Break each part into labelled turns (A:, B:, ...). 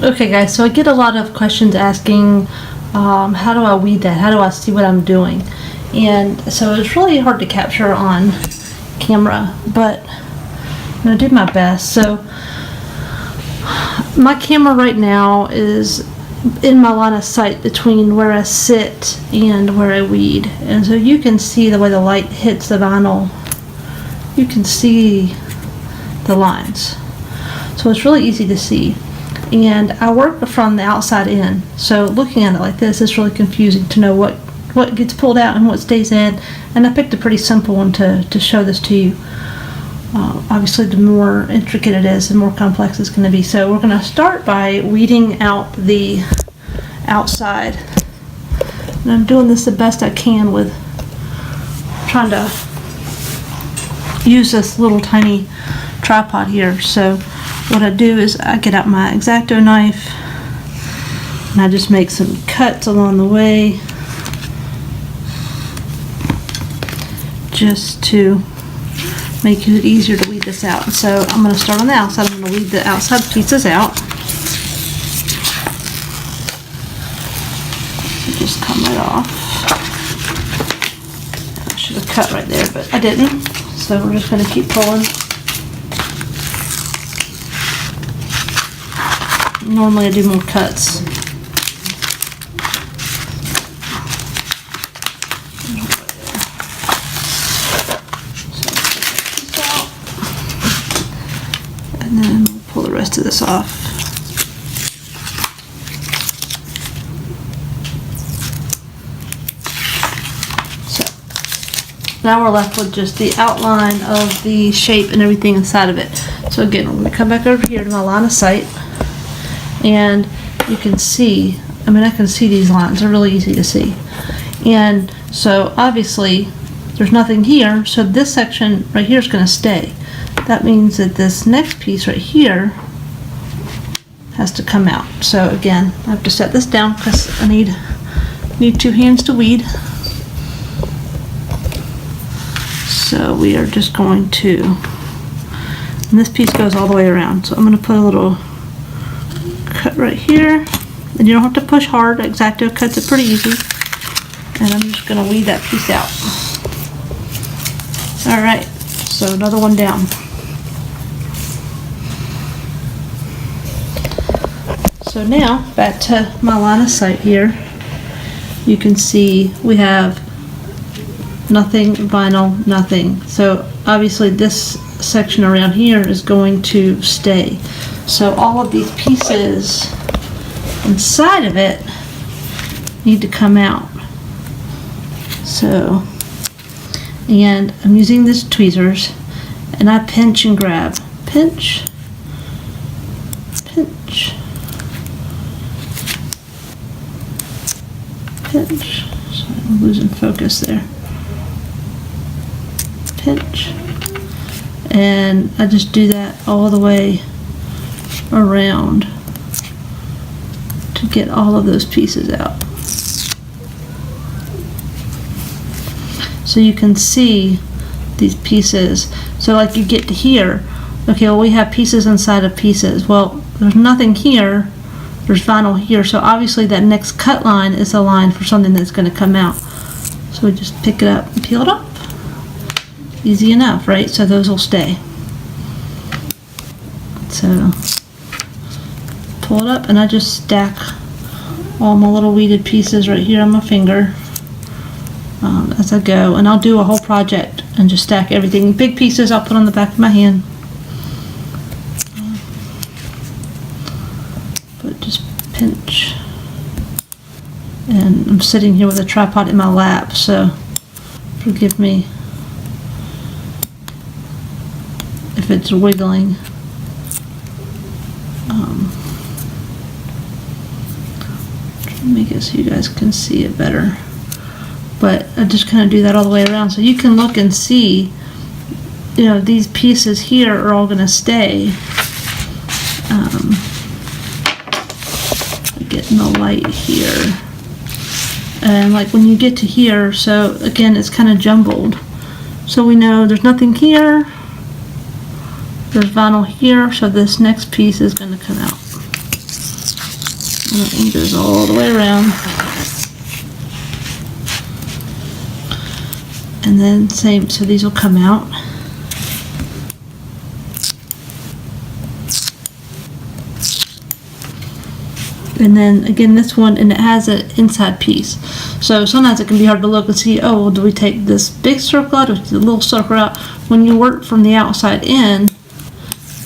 A: Okay guys, so I get a lot of questions asking how do I weed that? How do I see what I'm doing? And so it's really hard to capture on camera, but I'm going to do my best. So my camera right now is in my line of sight between where I sit and where I weed. And so you can see the way the light hits the vinyl. You can see the lines. So it's really easy to see. And I work from the outside in, so looking at it like this, it's really confusing to know what gets pulled out and what stays in. And I picked a pretty simple one to show this to you. Obviously, the more intricate it is, the more complex it's going to be. So we're going to start by weeding out the outside. And I'm doing this the best I can with trying to use this little tiny tripod here. So what I do is I get out my X-Acto knife and I just make some cuts along the way just to make it easier to weed this out. So I'm going to start on the outside. I'm going to weed the outside pieces out. Just come right off. I should have cut right there, but I didn't. So we're just going to keep pulling. Normally I do more cuts. And then we'll pull the rest of this off. So now we're left with just the outline of the shape and everything inside of it. So again, we're going to come back over here to my line of sight. And you can see, I can see these lines, they're really easy to see. And so obviously there's nothing here, so this section right here is going to stay. That means that this next piece right here has to come out. So again, I have to set this down because I need two hands to weed. So we are just going to, and this piece goes all the way around. So I'm going to put a little cut right here, and you don't have to push hard. X-Acto cuts it pretty easy, and I'm just going to weed that piece out. Alright, so another one down. So now back to my line of sight here. You can see we have nothing, vinyl, nothing. So obviously this section around here is going to stay. So all of these pieces inside of it need to come out. So, and I'm using these tweezers, and I pinch and grab. Pinch, pinch, pinch. So I'm losing focus there. Pinch. And I just do that all the way around to get all of those pieces out. So you can see these pieces. So like you get to here, okay, well we have pieces inside of pieces. Well, there's nothing here, there's vinyl here, so obviously that next cut line is a line for something that's going to come out. So we just pick it up and peel it off. Easy enough, right? So those will stay. So pull it up, and I just stack all my little weeded pieces right here on my finger as I go, and I'll do a whole project and just stack everything. Big pieces I'll put on the back of my hand, but just pinch. And I'm sitting here with a tripod in my lap, so forgive me if it's wiggling. Make it so you guys can see it better, but I just kind of do that all the way around, so you can look and see, you know, these pieces here are all going to stay. Getting the light here, and like when you get to here, so again it's kind of jumbled, so we know there's nothing here, there's vinyl here, so this next piece is going to come out. And it goes all the way around. And then same, so these will come out. And then again this one, and it has an inside piece. So sometimes it can be hard to look and see, oh, well, do we take this big circle out or the little circle out? When you work from the outside in,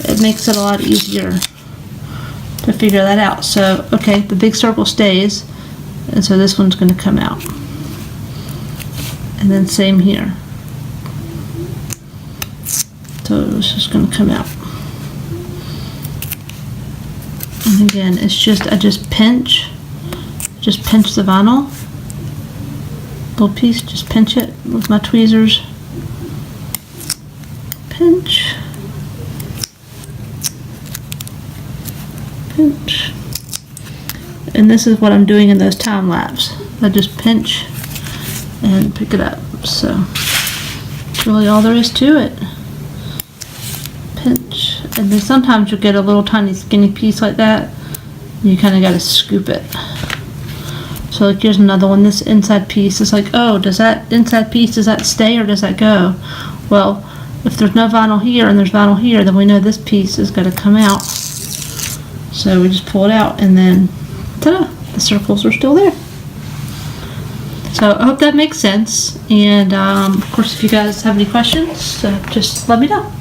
A: it makes it a lot easier to figure that out. So, okay, the big circle stays, and so this one's going to come out. And then same here. So it's just going to come out. And again, it's just, I just pinch the vinyl, little piece, just pinch it with my tweezers, pinch, pinch, and this is what I'm doing in those time lapse. I just pinch and pick it up. So that's really all there is to it. Pinch, and then sometimes you'll get a little tiny skinny piece like that. You kind of got to scoop it. So like here's another one. This inside piece is like, oh, does that inside piece, does that stay or does that go? Well, if there's no vinyl here and there's vinyl here, then we know this piece is going to come out. So we just pull it out, and then ta-da, the circles are still there. So I hope that makes sense. And of course, if you guys have any questions, just let me know.